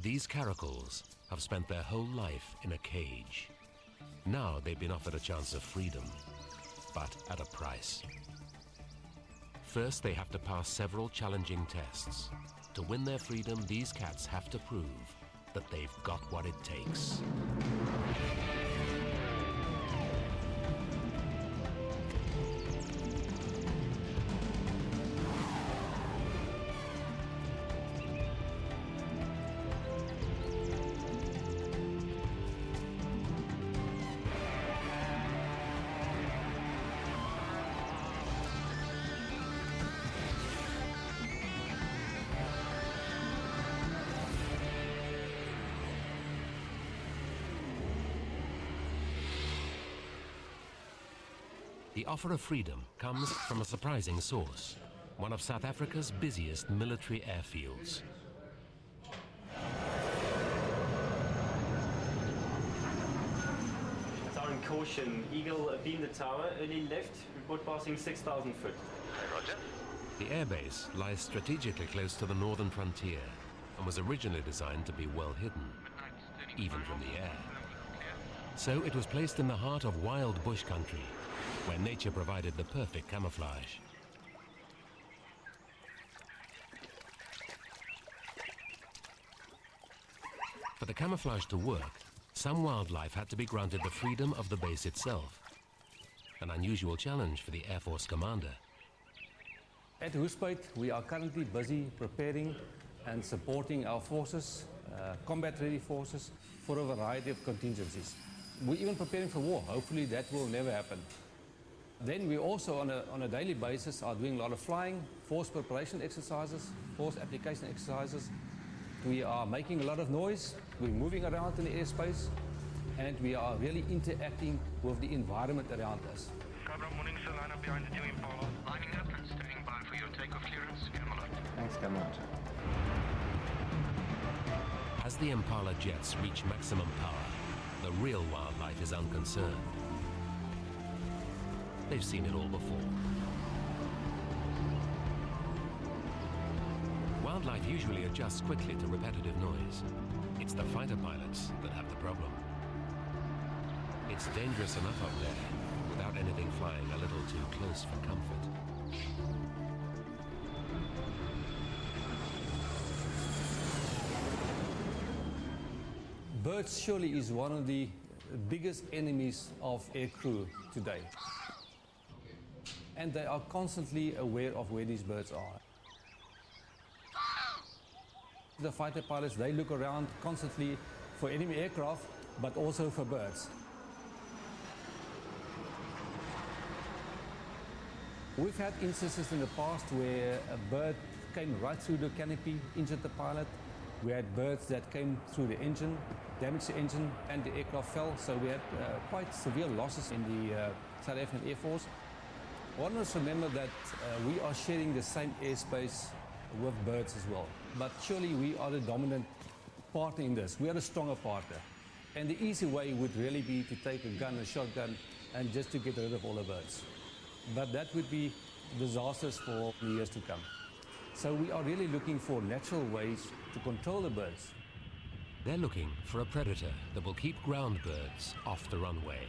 These caracals have spent their whole life in a cage. Now they've been offered a chance of freedom, but at a price. First, they have to pass several challenging tests. To win their freedom, these cats have to prove that they've got what it takes. The offer of freedom comes from a surprising source, one of South Africa's busiest military airfields. Tower caution, Eagle beam the tower, early left, report passing 6,000 foot. Roger. The airbase lies strategically close to the northern frontier and was originally designed to be well hidden, even from the air. So it was placed in the heart of wild bush country, where nature provided the perfect camouflage. For the camouflage to work, some wildlife had to be granted the freedom of the base itself, an unusual challenge for the Air Force commander. At Hoedspruit, we are currently busy preparing and supporting our forces, combat-ready forces, for a variety of contingencies. We're even preparing for war. Hopefully that will never happen. Then we also, on a daily basis, are doing a lot of flying, force preparation exercises, force application exercises. We are making a lot of noise, we're moving around in the airspace, and we are really interacting with the environment around us. Cabra, morning, sir. Line up behind the new Impala. Lining up and standing by for your takeoff clearance. Get him alert. Thanks, Commander. As the Impala jets reach maximum power, the real wildlife is unconcerned. They've seen it all before. Wildlife usually adjusts quickly to repetitive noise. It's the fighter pilots that have the problem. It's dangerous enough up there without anything flying a little too close for comfort. Birds surely is one of the biggest enemies of aircrew today. And they are constantly aware of where these birds are. The fighter pilots, they look around constantly for enemy aircraft, but also for birds. We've had instances in the past where a bird came right through the canopy, injured the pilot. We had birds that came through the engine, damaged the engine, and the aircraft fell. So we had quite severe losses in the South African Air Force. One must remember that we are sharing the same airspace with birds as well. But surely we are the dominant partner in this. We are the stronger partner. And the easy way would really be to take a gun, a shotgun, and just to get rid of all the birds. But that would be disastrous for the years to come. So we are really looking for natural ways to control the birds. They're looking for a predator that will keep ground birds off the runway.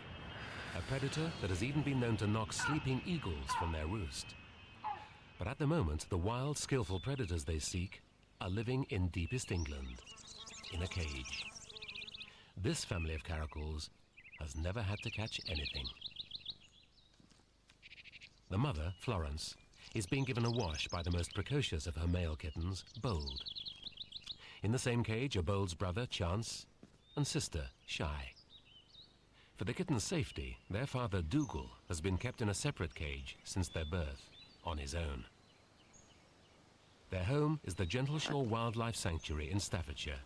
A predator that has even been known to knock sleeping eagles from their roost. But at the moment, the wild, skillful predators they seek are living in deepest England, in a cage. This family of caracals has never had to catch anything. The mother, Florence, is being given a wash by the most precocious of her male kittens, Bold. In the same cage are Bold's brother, Chance, and sister, Shy. For the kitten's safety, their father, Dougal, has been kept in a separate cage since their birth, on his own. Their home is the Gentleshore Wildlife Sanctuary in Staffordshire,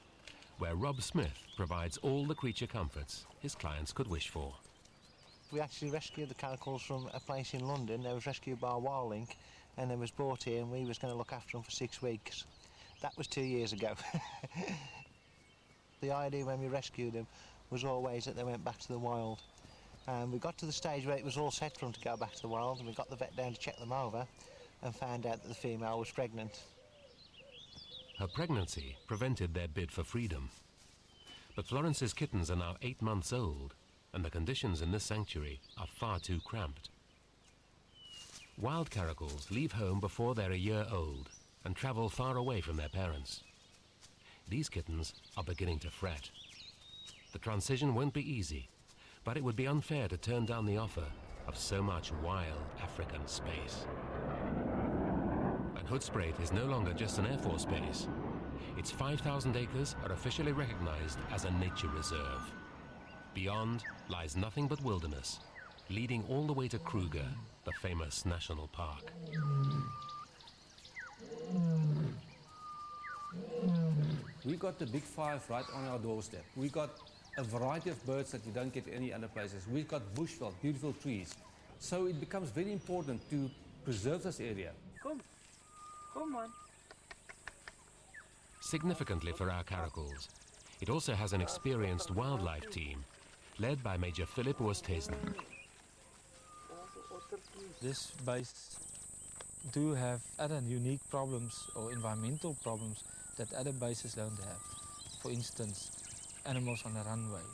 where Rob Smith provides all the creature comforts his clients could wish for. We actually rescued the caracals from a place in London. They was rescued by WildLink and they was brought here and we was going to look after them for 6 weeks. That was 2 years ago. The idea when we rescued them was always that they went back to the wild. And we got to the stage where it was all set for them to go back to the wild, and we got the vet down to check them over and found out that the female was pregnant. Her pregnancy prevented their bid for freedom. But Florence's kittens are now 8 months old, and the conditions in this sanctuary are far too cramped. Wild caracals leave home before they're a year old and travel far away from their parents. These kittens are beginning to fret. The transition won't be easy, but it would be unfair to turn down the offer of so much wild African space. And Hoedspruit is no longer just an Air Force base. Its 5,000 acres are officially recognized as a nature reserve. Beyond lies nothing but wilderness, leading all the way to Kruger, the famous national park. We got the big five right on our doorstep. We got a variety of birds that you don't get any other places. We've got bushveld, beautiful trees. So it becomes very important to preserve this area. Come on. Significantly for our caracals, it also has an experienced wildlife team, led by Major Philip Oosthuizen. This base do have other unique problems or environmental problems that other bases don't have. For instance, animals on the runway,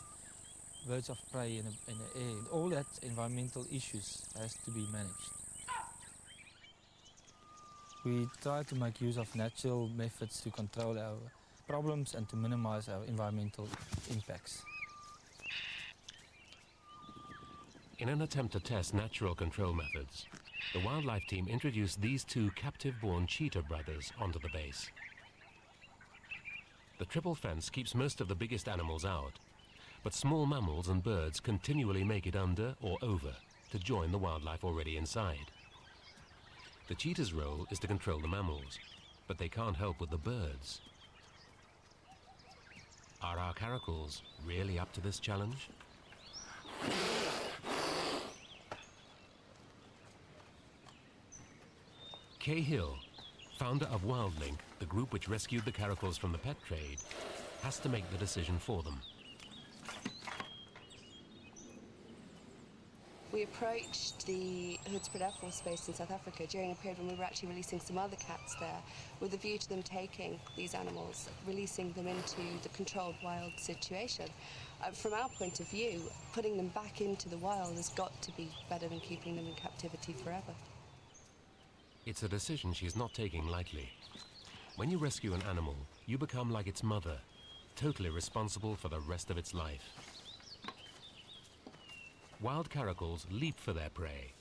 birds of prey in the air. All that environmental issues has to be managed. We try to make use of natural methods to control our problems and to minimize our environmental impacts. In an attempt to test natural control methods, the wildlife team introduced these two captive-born cheetah brothers onto the base. The triple fence keeps most of the biggest animals out, but small mammals and birds continually make it under or over to join the wildlife already inside. The cheetah's role is to control the mammals, but they can't help with the birds. Are our caracals really up to this challenge? Kay Hill, founder of WildLink, the group which rescued the caracals from the pet trade, has to make the decision for them. We approached the Hoedspruit Air Force Base in South Africa during a period when we were actually releasing some other cats there, with a view to them taking these animals, releasing them into the controlled wild situation. From our point of view, putting them back into the wild has got to be better than keeping them in captivity forever. It's a decision she's not taking lightly. When you rescue an animal, you become like its mother, totally responsible for the rest of its life. Wild caracals leap for their prey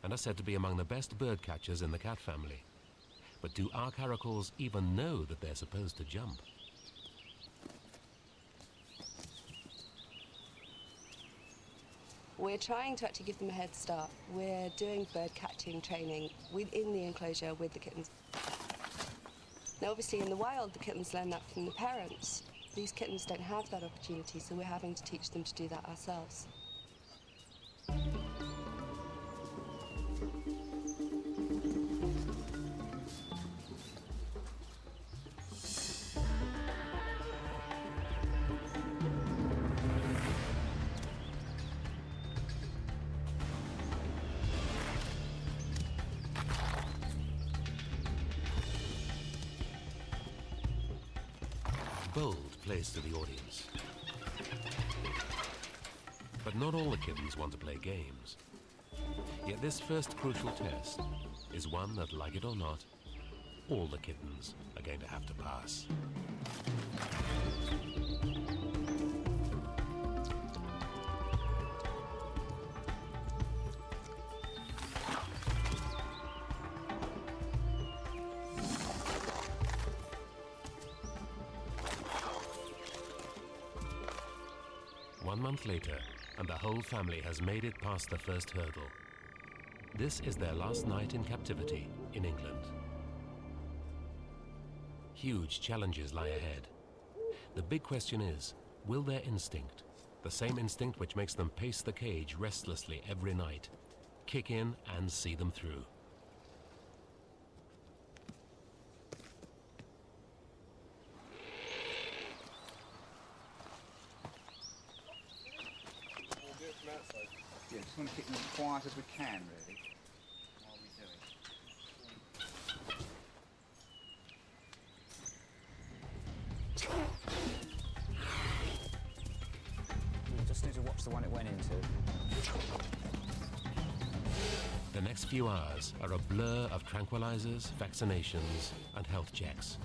and are said to be among the best bird catchers in the cat family. But do our caracals even know that they're supposed to jump? We're trying to actually give them a head start. We're doing bird catching training within the enclosure with the kittens. Now obviously in the wild the kittens learn that from the parents. These kittens don't have that opportunity, so we're having to teach them to do that ourselves. Bold plays to the audience. But not all the kittens want to play games. Yet this first crucial test is one that, like it or not, all the kittens are going to have to pass. One month later, and the whole family has made it past the first hurdle. This is their last night in captivity in England. Huge challenges lie ahead. The big question is, will their instinct, the same instinct which makes them pace the cage restlessly every night, kick in and see them through? Yeah, just want to keep them as quiet as we can, really, while we do it. the one it went into. The next few hours are a blur of tranquilizers, vaccinations, and health checks.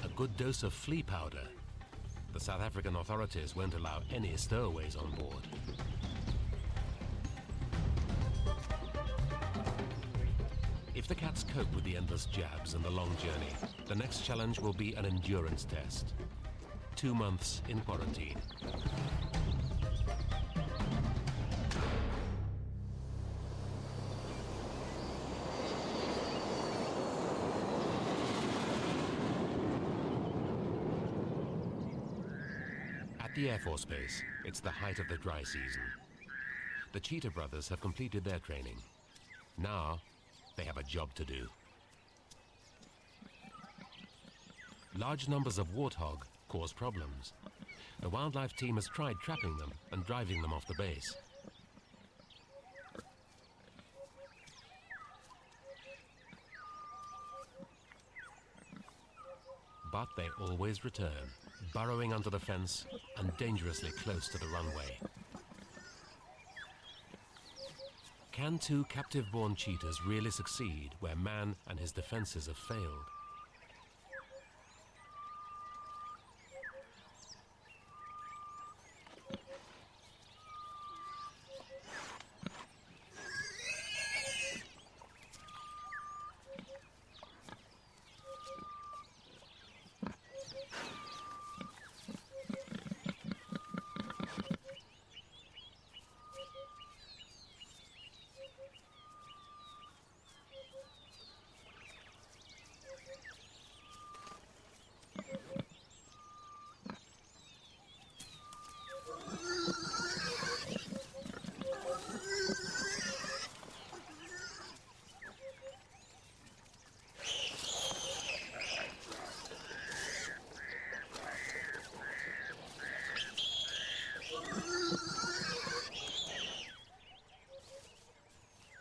A good dose of flea powder. The South African authorities won't allow any stowaways on board. If the cats cope with the endless jabs and the long journey, the next challenge will be an endurance test. 2 months in quarantine. At the Air Force Base, it's the height of the dry season. The Cheetah brothers have completed their training. Now, they have a job to do. Large numbers of warthog cause problems. The wildlife team has tried trapping them and driving them off the base. But they always return, burrowing under the fence and dangerously close to the runway. Can 2 captive-born cheetahs really succeed where man and his defenses have failed?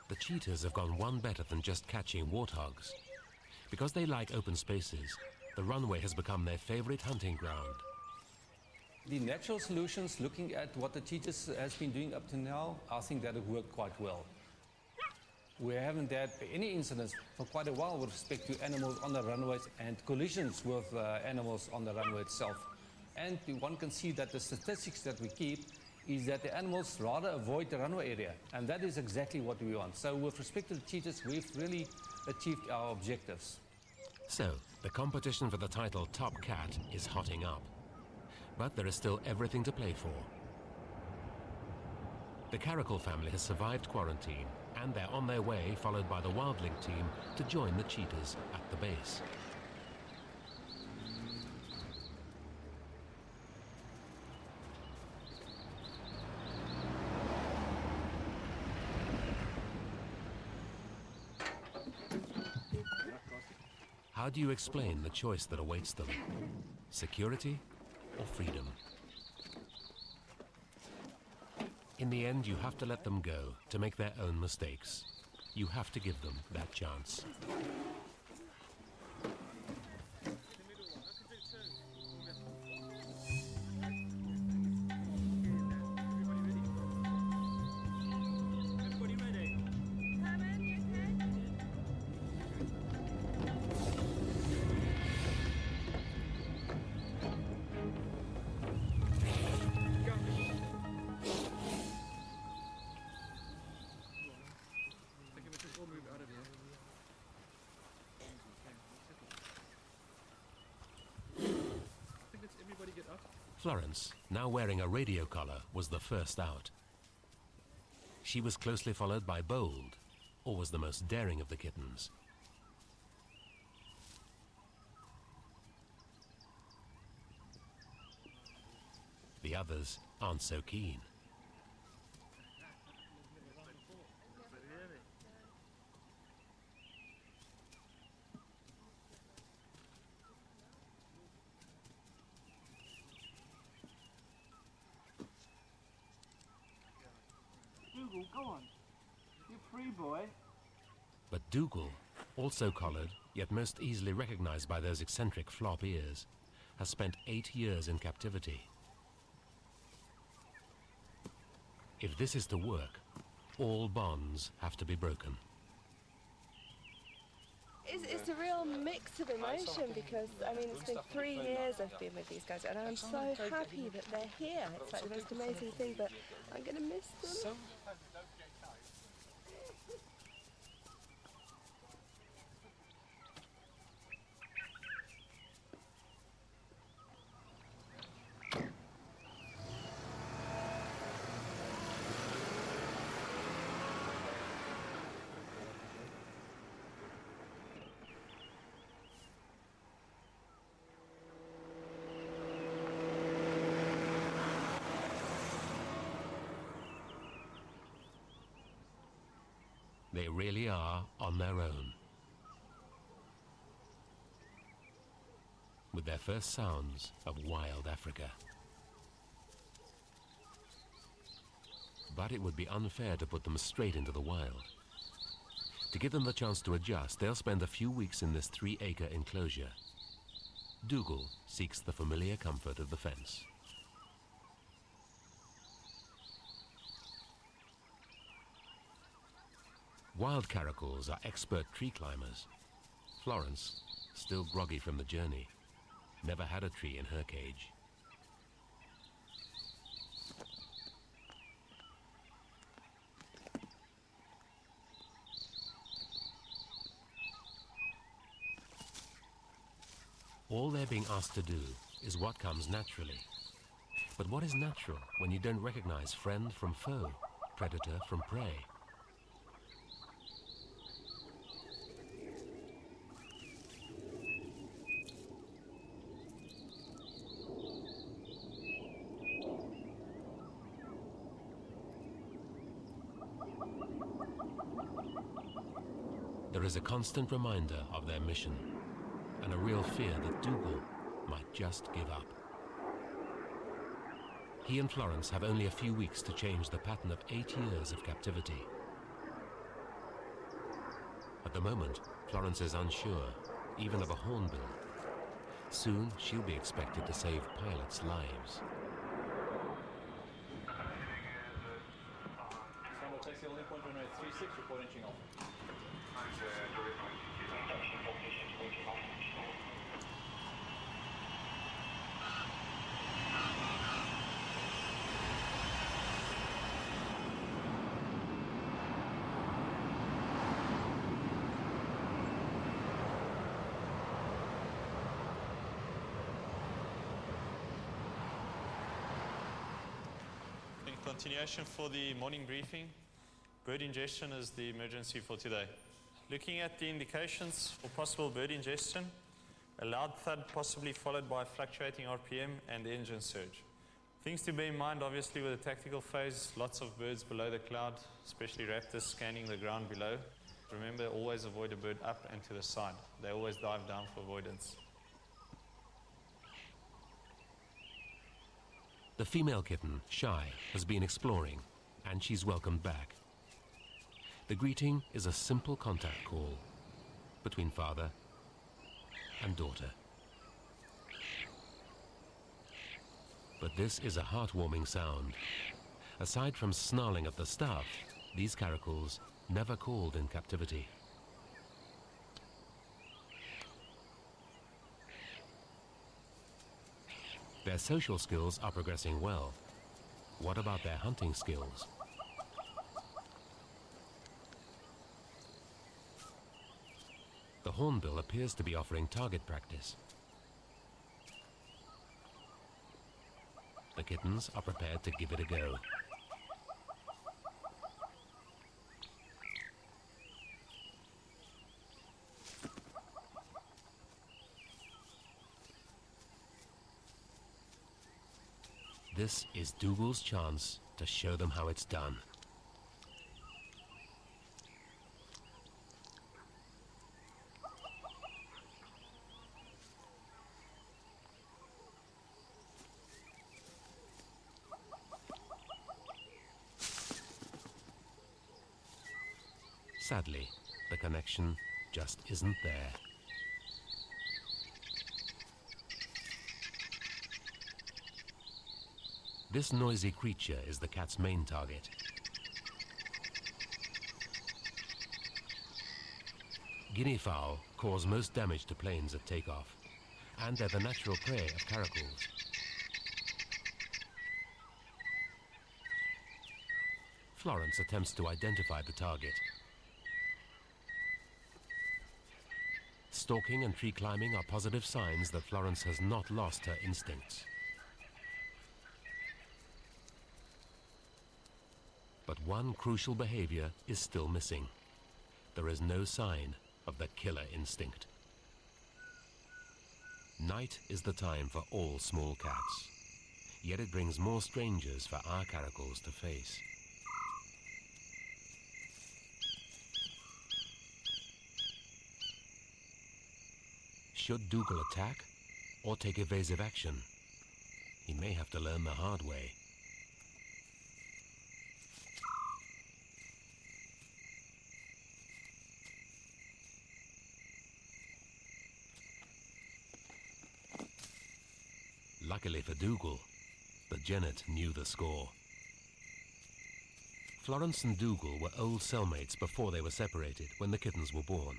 The cheetahs have gone one better than just catching warthogs. Because they like open spaces, the runway has become their favorite hunting ground. The natural solutions, looking at what the cheetahs has been doing up to now, I think that it worked quite well. We haven't had any incidents for quite a while with respect to animals on the runways and collisions with animals on the runway itself. And one can see that the statistics that we keep is that the animals rather avoid the runway area, and that is exactly what we want. So with respect to the cheetahs, we've really achieved our objectives. So, the competition for the title Top Cat is hotting up. But there is still everything to play for. The Caracal family has survived quarantine, and they're on their way, followed by the Wildling team, to join the cheetahs at the base. How do you explain the choice that awaits them? Security or freedom? In the end, you have to let them go to make their own mistakes. You have to give them that chance. Florence, now wearing a radio collar, was the first out. She was closely followed by Bold, always the most daring of the kittens. The others aren't so keen. Dougal, go on. You're free, boy. But Dougal Also collared, yet most easily recognized by those eccentric flop ears, has spent 8 years in captivity. If this is to work, all bonds have to be broken. It's a real mix of emotion because, I mean, it's been 3 years I've been with these guys and I'm so happy that they're here. It's like the most amazing thing, but I'm going to miss them. They really are on their own. With their first sounds of wild Africa. But it would be unfair to put them straight into the wild. To give them the chance to adjust, they'll spend a few weeks in this 3-acre enclosure. Dougal seeks the familiar comfort of the fence. Wild caracals are expert tree climbers. Florence, still groggy from the journey, never had a tree in her cage. All they're being asked to do is what comes naturally. But what is natural when you don't recognize friend from foe, predator from prey? There is a constant reminder of their mission, and a real fear that Dougal might just give up. He and Florence have only a few weeks to change the pattern of 8 years of captivity. At the moment, Florence is unsure, even of a hornbill. Soon, she'll be expected to save pilots' lives. Taxi holding point runway 36, reporting off. In continuation for the morning briefing, bird ingestion is the emergency for today. Looking at the indications for possible bird ingestion, a loud thud possibly followed by fluctuating RPM and engine surge. Things to bear in mind, obviously, with the tactical phase, lots of birds below the cloud, especially raptors scanning the ground below. Remember, always avoid a bird up and to the side. They always dive down for avoidance. The female kitten, Shy, has been exploring, and she's welcomed back. The greeting is a simple contact call between father and daughter. But this is a heartwarming sound. Aside from snarling at the staff, these caracals never called in captivity. Their social skills are progressing well. What about their hunting skills? The hornbill appears to be offering target practice. The kittens are prepared to give it a go. This is Dougal's chance to show them how it's done. Sadly, the connection just isn't there. This noisy creature is the cat's main target. Guinea fowl cause most damage to planes at takeoff, and they're the natural prey of caracals. Florence attempts to identify the target. Stalking and tree climbing are positive signs that Florence has not lost her instincts. But one crucial behavior is still missing. There is no sign of the killer instinct. Night is the time for all small cats, yet it brings more strangers for our caracals to face. Should Dougal attack or take evasive action? He may have to learn the hard way. Luckily for Dougal, the genet knew the score. Florence and Dougal were old cellmates before they were separated when the kittens were born.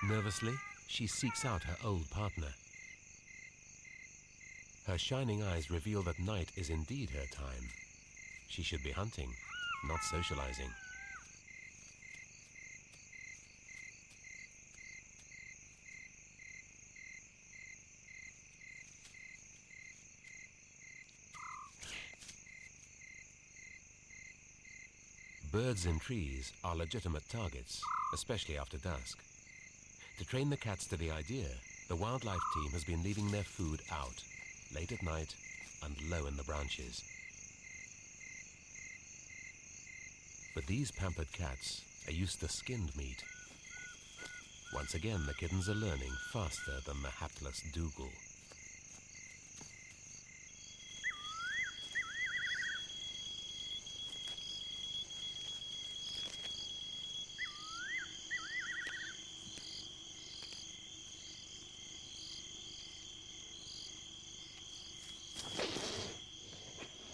Nervously, she seeks out her old partner. Her shining eyes reveal that night is indeed her time. She should be hunting, not socializing. Birds in trees are legitimate targets, especially after dusk. To train the cats to the idea, the wildlife team has been leaving their food out, late at night and low in the branches. But these pampered cats are used to skinned meat. Once again, the kittens are learning faster than the hapless Dougal.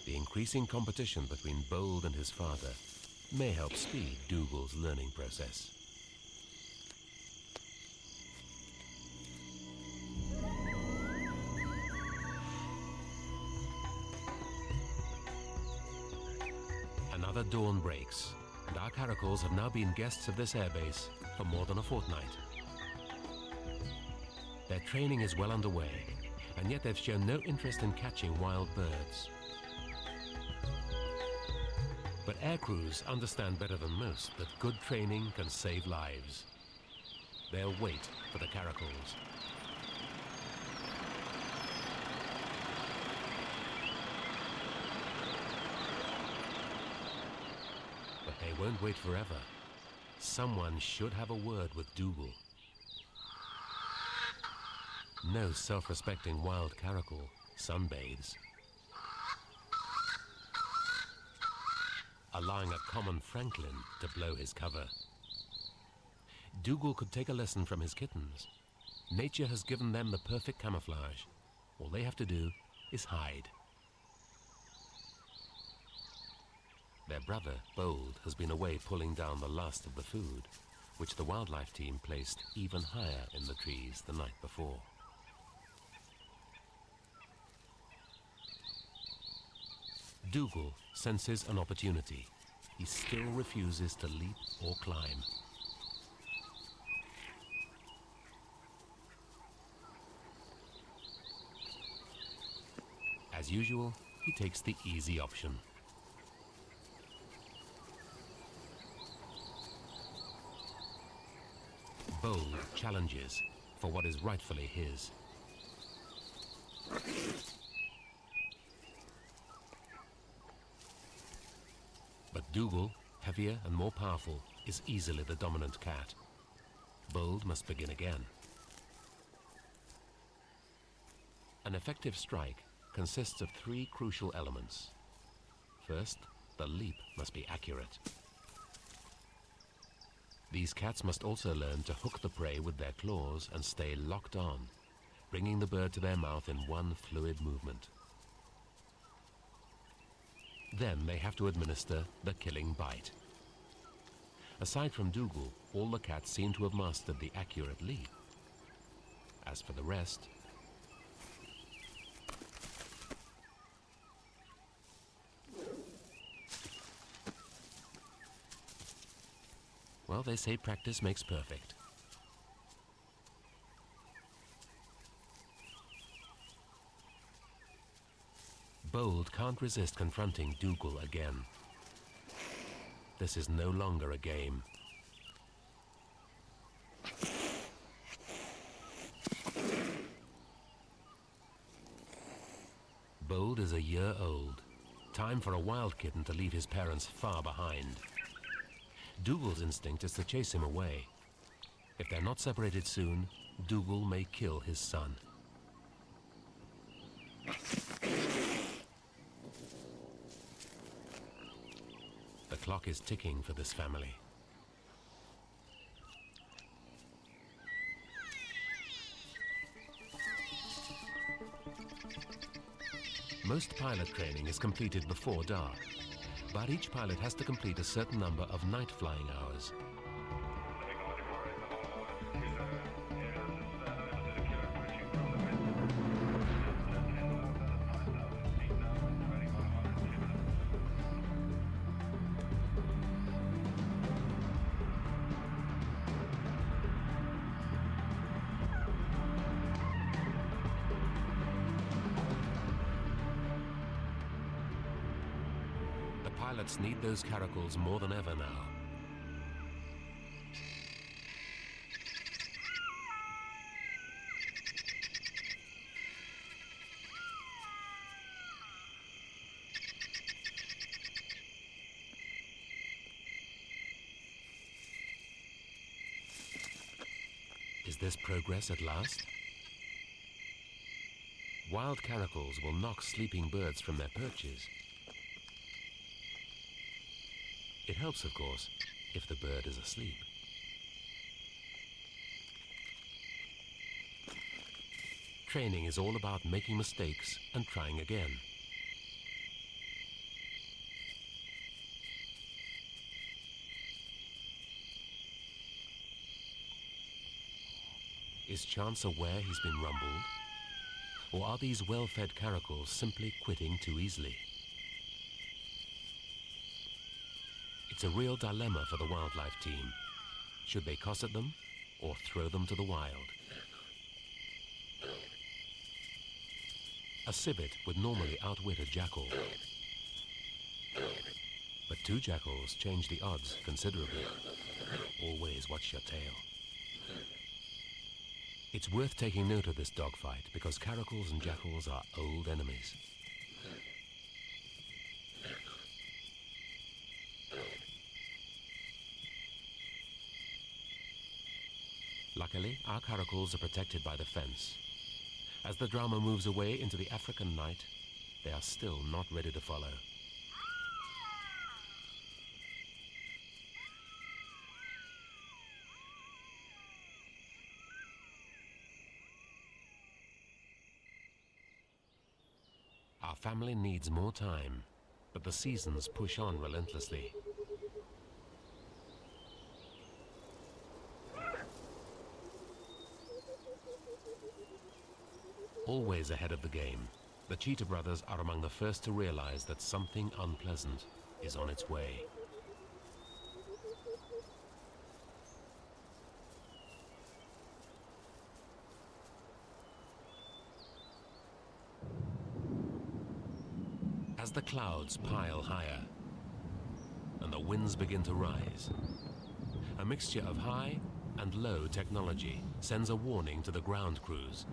The increasing competition between Bold and his father may help speed Dougal's learning process. Another dawn breaks, and our caracals have now been guests of this airbase for more than a fortnight. Their training is well underway, and yet they've shown no interest in catching wild birds. But air crews understand better than most that good training can save lives. They'll wait for the caracals. But they won't wait forever. Someone should have a word with Dougal. No self-respecting wild caracal sunbathes, allowing a common francolin to blow his cover. Dougal could take a lesson from his kittens. Nature has given them the perfect camouflage. All they have to do is hide. Their brother, Bold, has been away pulling down the last of the food, which the wildlife team placed even higher in the trees the night before. Dougal senses an opportunity. He still refuses to leap or climb. As usual, he takes the easy option. Bold challenges for what is rightfully his. But Dougal, heavier and more powerful, is easily the dominant cat. Bold must begin again. An effective strike consists of three crucial elements. First, the leap must be accurate. These cats must also learn to hook the prey with their claws and stay locked on, bringing the bird to their mouth in one fluid movement. Then they have to administer the killing bite. Aside from Dougal, all the cats seem to have mastered the accurate leap. As for the rest, well, they say practice makes perfect. Bold can't resist confronting Dougal again. This is no longer a game. Bold is a year old. Time for a wild kitten to leave his parents far behind. Dougal's instinct is to chase him away. If they're not separated soon, Dougal may kill his son. The clock is ticking for this family. Most pilot training is completed before dark, but each pilot has to complete a certain number of night flying hours. Pilots need those caracals more than ever now. Is this progress at last? Wild caracals will knock sleeping birds from their perches. It helps, of course, if the bird is asleep. Training is all about making mistakes and trying again. Is Chance aware he's been rumbled? Or are these well-fed caracals simply quitting too easily? It's a real dilemma for the wildlife team. Should they cosset them or throw them to the wild? A civet would normally outwit a jackal. But two jackals change the odds considerably. Always watch your tail. It's worth taking note of this dogfight because caracals and jackals are old enemies. Luckily, our caracals are protected by the fence. As the drama moves away into the African night, they are still not ready to follow. Our family needs more time, but the seasons push on relentlessly. Always ahead of the game, the Cheetah brothers are among the first to realize that something unpleasant is on its way. As the clouds pile higher and the winds begin to rise, a mixture of high and low technology sends a warning to the ground crews.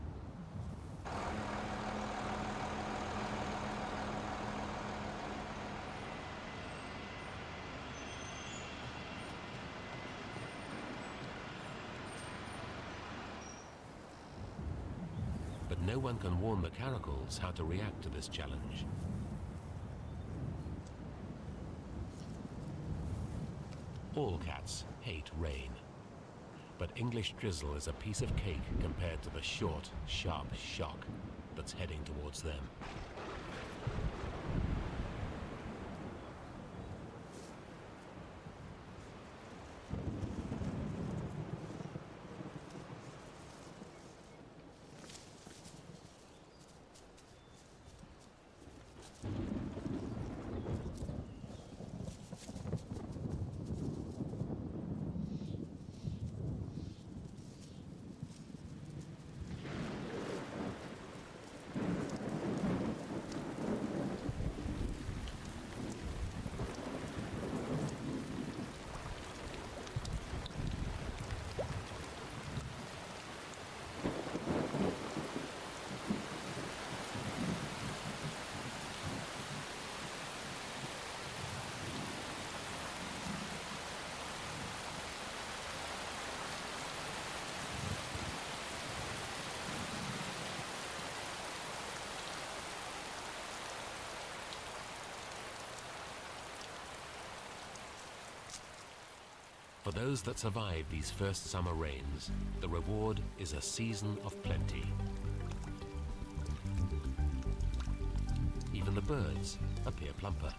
But no one can warn the caracals how to react to this challenge. All cats hate rain. But English drizzle is a piece of cake compared to the short, sharp shock that's heading towards them. For those that survive these first summer rains, the reward is a season of plenty. Even the birds appear plumper.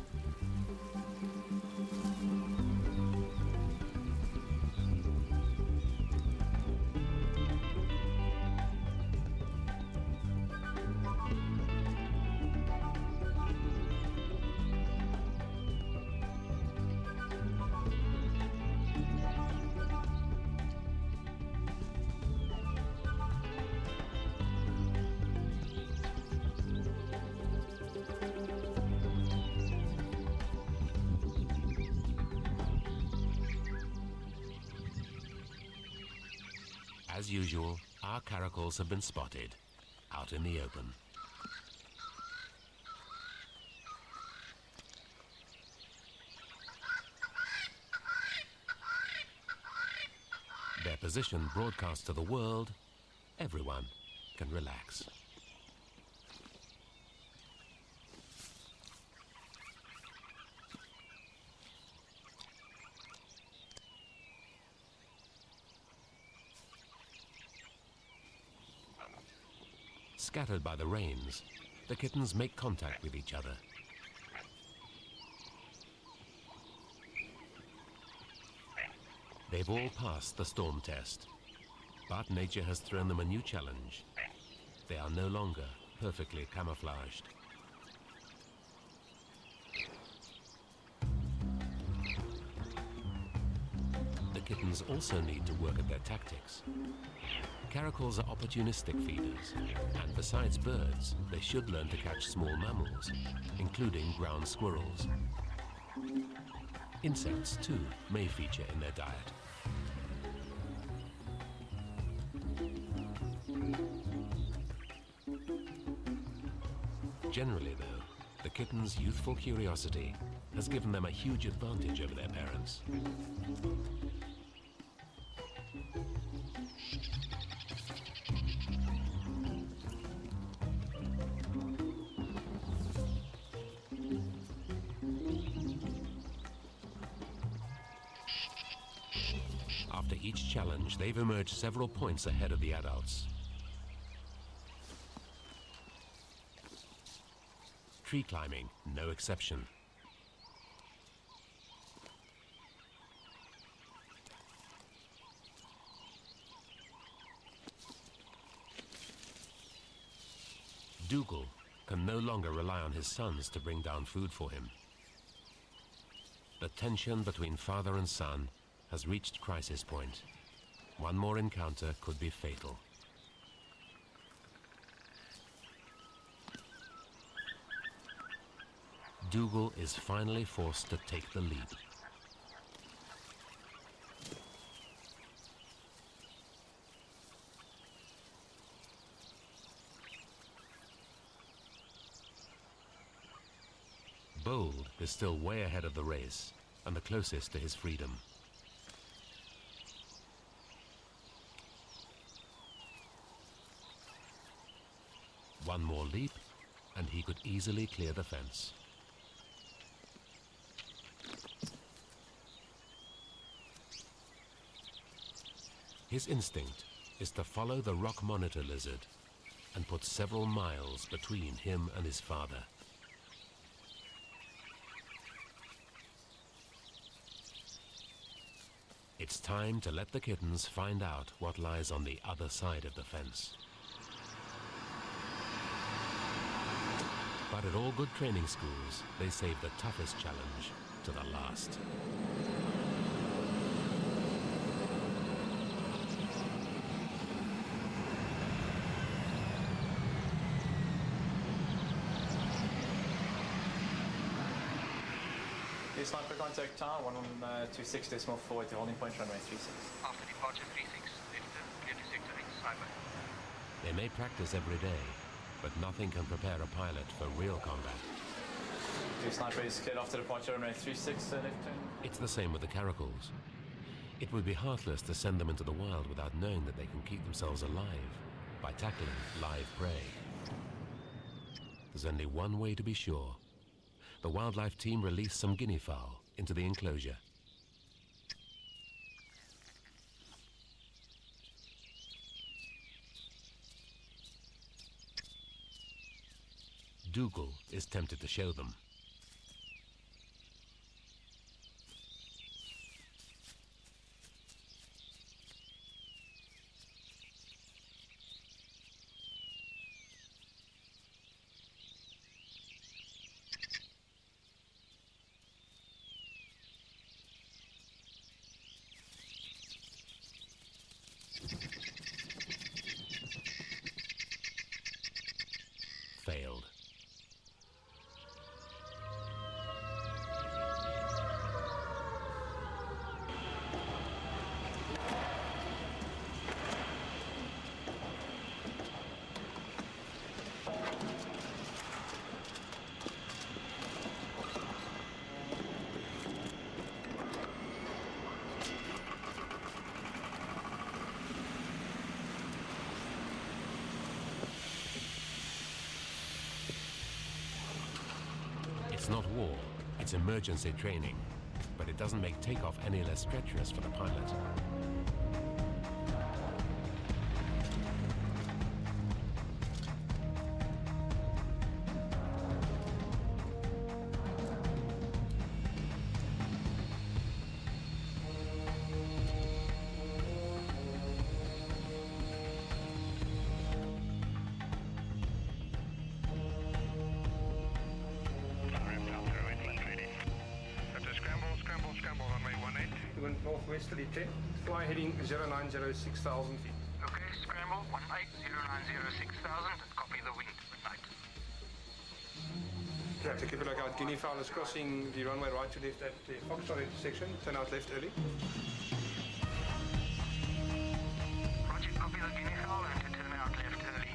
As usual, our caracals have been spotted, out in the open. Their position broadcast to the world, everyone can relax. Scattered by the rains, the kittens make contact with each other. They've all passed the storm test, but nature has thrown them a new challenge. They are no longer perfectly camouflaged. The kittens also need to work at their tactics. Caracals are opportunistic feeders, and besides birds, they should learn to catch small mammals, including ground squirrels. Insects, too, may feature in their diet. Generally, though, the kittens' youthful curiosity has given them a huge advantage over their parents. After each challenge, they've emerged several points ahead of the adults. Tree climbing, no exception. Dougal can no longer rely on his sons to bring down food for him. The tension between father and son has reached crisis point. One more encounter could be fatal. Dougal is finally forced to take the leap. Bold is still way ahead of the race and the closest to his freedom. One more leap, and he could easily clear the fence. His instinct is to follow the rock monitor lizard and put several miles between him and his father. It's time to let the kittens find out what lies on the other side of the fence. But at all good training schools, they save the toughest challenge to the last. Sniper contact tower, 126.4 to holding point runway 36. After departure 36, lift clear to sector 8, cyber. They may practice every day, but nothing can prepare a pilot for real combat. Sniper is cleared after departure runway 36, left turn. It's the same with the caracals. It would be heartless to send them into the wild without knowing that they can keep themselves alive by tackling live prey. There's only one way to be sure. The wildlife team released some guinea fowl into the enclosure. Dougal is tempted to show them. Failed. It's not war, it's emergency training, but it doesn't make takeoff any less treacherous for the pilot. Wind northwesterly 10, fly heading 0906000 feet. Okay, scramble 180906,000. Copy the wind. Good night. Yeah, to keep a lookout, Guinea fowl is crossing the runway right to left at the Foxtrot intersection. Turn out left early. Roger, copy the guinea fowl and to turn out left early.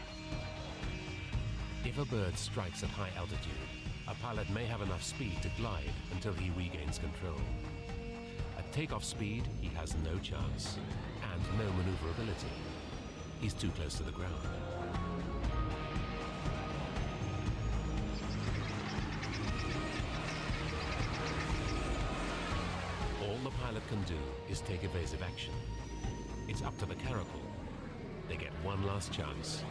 If a bird strikes at high altitude, a pilot may have enough speed to glide until he regains control. At takeoff speed, he has no chance and no maneuverability. He's too close to the ground. All the pilot can do is take evasive action. It's up to the caracal. They get one last chance.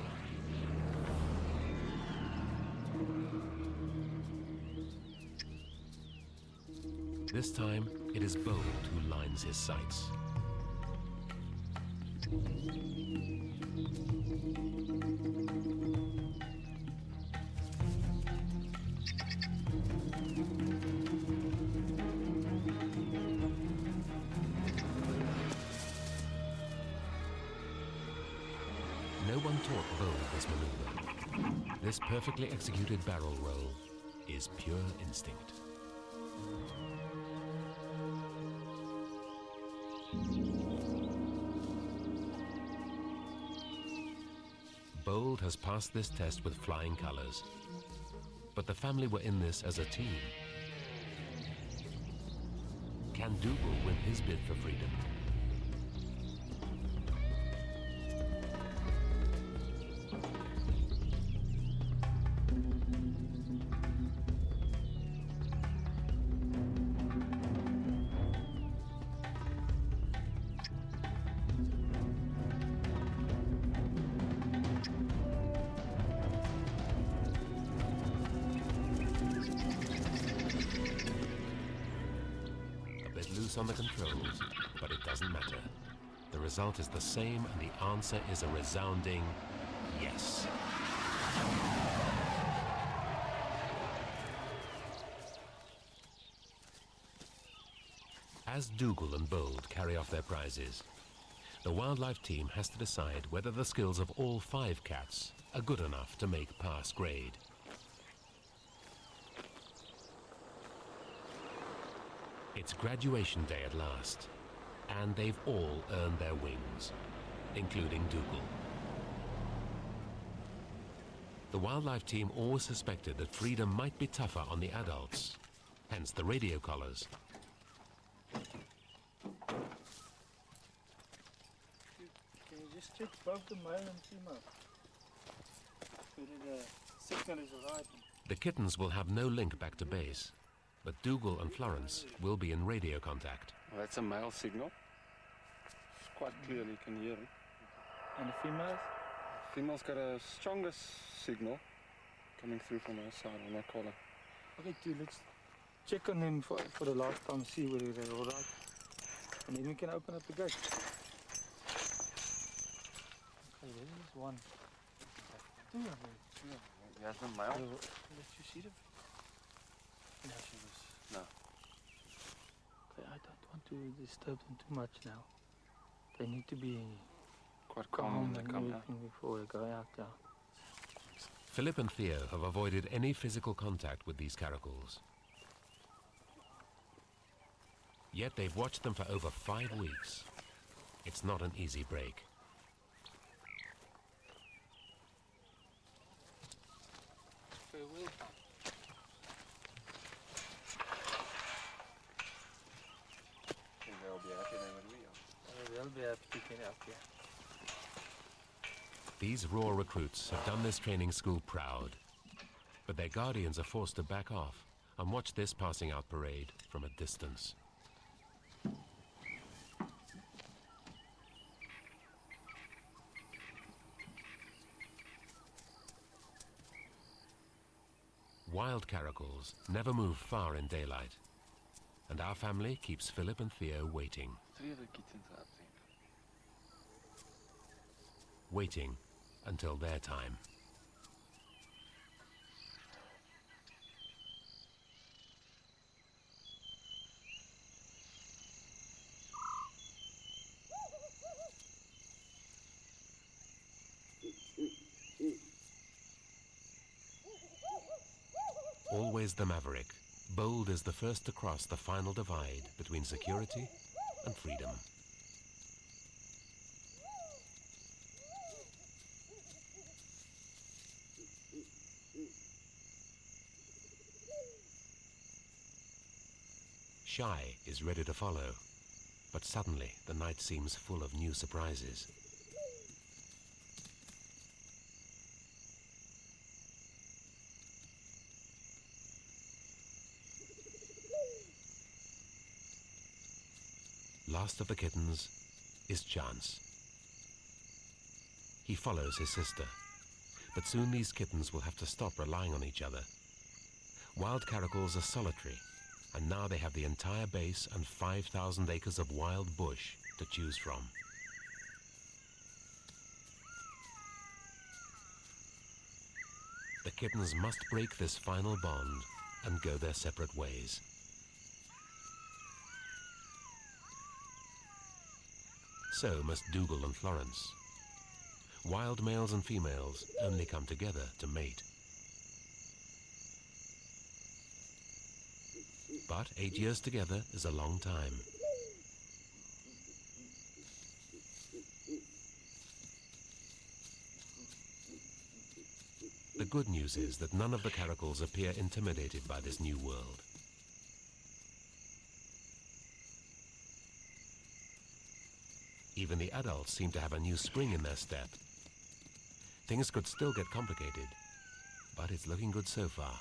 This time, it is Bold who lines his sights. No one taught Bold this maneuver. This perfectly executed barrel roll is pure instinct. Bold has passed this test with flying colors, but the family were in this as a team. Can Dougal win his bid for freedom? close on the controls, but it doesn't matter. The result is the same, and the answer is a resounding yes. As Dougal and Bold carry off their prizes, the wildlife team has to decide whether the skills of all 5 cats are good enough to make pass grade. It's graduation day at last, and they've all earned their wings, including Dougal. The wildlife team always suspected that freedom might be tougher on the adults, hence the radio collars. Can you just check both the male and female? Whether the signal is right. The kittens will have no link back to base, but Dougal and Florence will be in radio contact. Well, that's a male signal. It's quite clearly you can hear it. And the females? Female's got a strongest signal coming through from her side on that collar. Okay, dude, let's check on them for the last time, see whether they're all right. And then we can open up the gate. Okay, there's one. Two of them. Yes, the male. Did you see them? No. Okay, I don't want to disturb them too much now. They need to be Quite calm when they and come out. everything before they go out there. Philip and Theo have avoided any physical contact with these caracals. Yet they've watched them for over 5 weeks. It's not an easy break. Farewell. They'll be happy then when we are. They'll be happy to get out here. These raw recruits have done this training school proud, but their guardians are forced to back off and watch this passing out parade from a distance. Wild caracals never move far in daylight, and our family keeps Philip and Theo waiting. 3 of the kittens are up there. Waiting until their time. Always the maverick, Bold is the first to cross the final divide between security and freedom. Shy is ready to follow, but suddenly the night seems full of new surprises. Last of the kittens is Chance. He follows his sister, but soon these kittens will have to stop relying on each other. Wild caracals are solitary, and now they have the entire base and 5,000 acres of wild bush to choose from. The kittens must break this final bond and go their separate ways. So must Dougal and Florence. Wild males and females only come together to mate. But 8 years together is a long time. The good news is that none of the caracals appear intimidated by this new world. Even the adults seem to have a new spring in their step. Things could still get complicated, but it's looking good so far.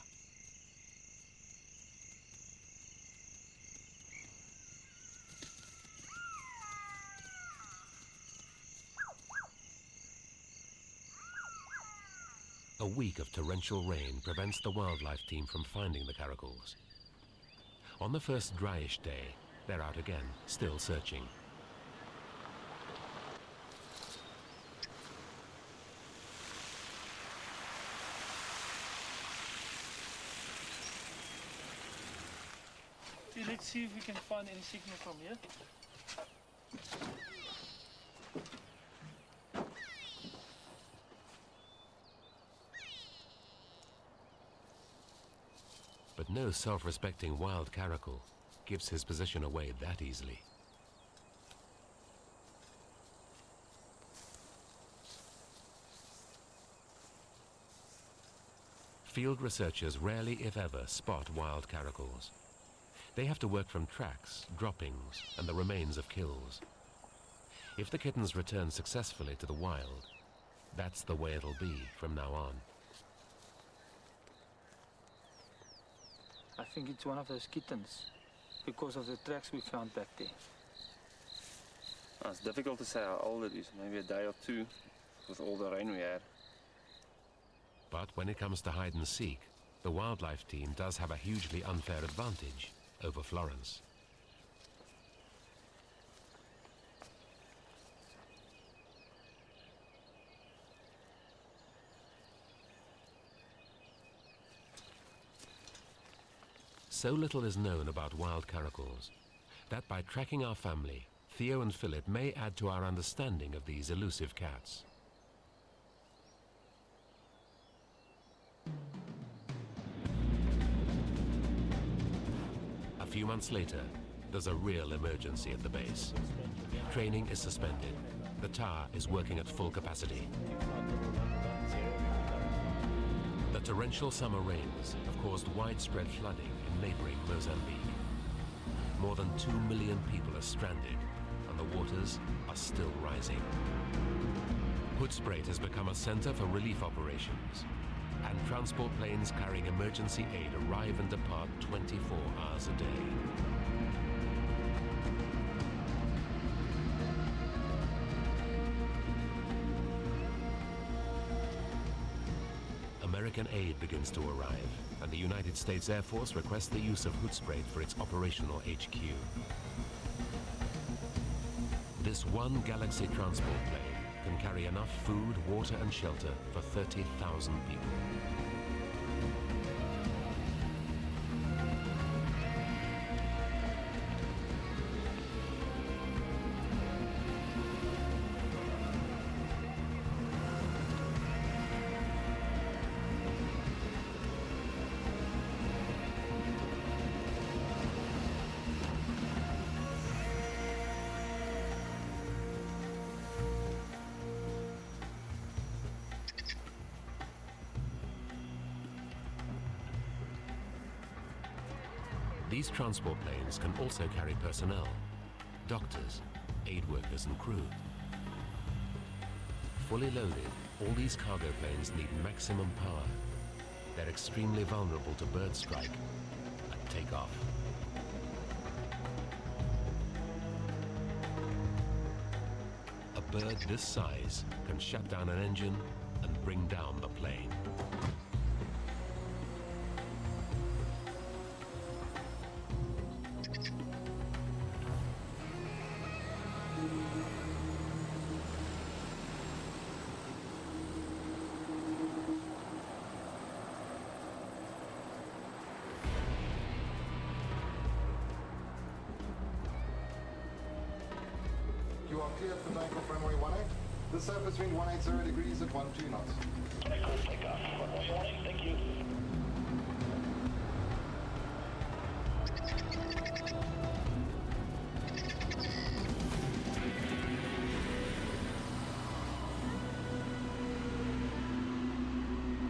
A week of torrential rain prevents the wildlife team from finding the caracals. On the first dryish day, they're out again, still searching. Okay, let's see if we can find any signal from here. But no self-respecting wild caracal gives his position away that easily. Field researchers rarely, if ever, spot wild caracals. They have to work from tracks, droppings, and the remains of kills. If the kittens return successfully to the wild, that's the way it'll be from now on. I think it's one of those kittens because of the tracks we found back there. It's difficult to say how old it is, maybe a day or two with all the rain we had. But when it comes to hide and seek, the wildlife team does have a hugely unfair advantage over Florence. So little is known about wild caracals that by tracking our family, Theo and Philip may add to our understanding of these elusive cats. A few months later, there's a real emergency at the base. Training is suspended. The tower is working at full capacity. The torrential summer rains have caused widespread flooding in neighboring Mozambique. More than 2 million people are stranded, and the waters are still rising. Hoedspruit has become a center for relief operations, and transport planes carrying emergency aid arrive and depart 24 hours a day. American aid begins to arrive, and the United States Air Force requests the use of Hoedspruit for its operational HQ. This one Galaxy transport plane can carry enough food, water and shelter for 30,000 people. These transport planes can also carry personnel, doctors, aid workers and crew. Fully loaded, all these cargo planes need maximum power. They're extremely vulnerable to bird strike at takeoff. A bird this size can shut down an engine and bring down the plane. You are cleared for takeoff runway 18. The surface wind 180 degrees at 12 knots. Takeoff, runway 18, thank you.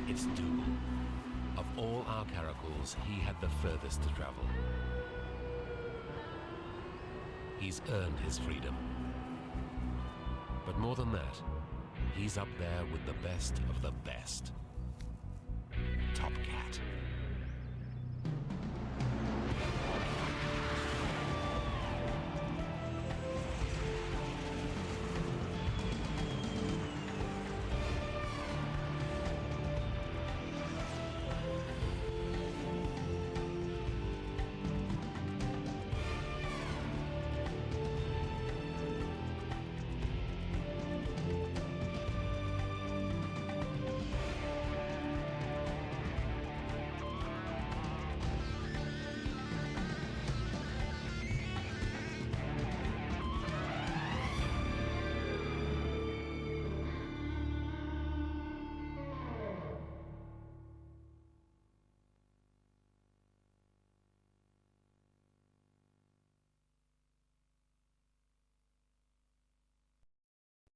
It's Dougal. Of all our caracals, he had the furthest to travel. He's earned his freedom. But more than that, he's up there with the best of the best. Top Cat.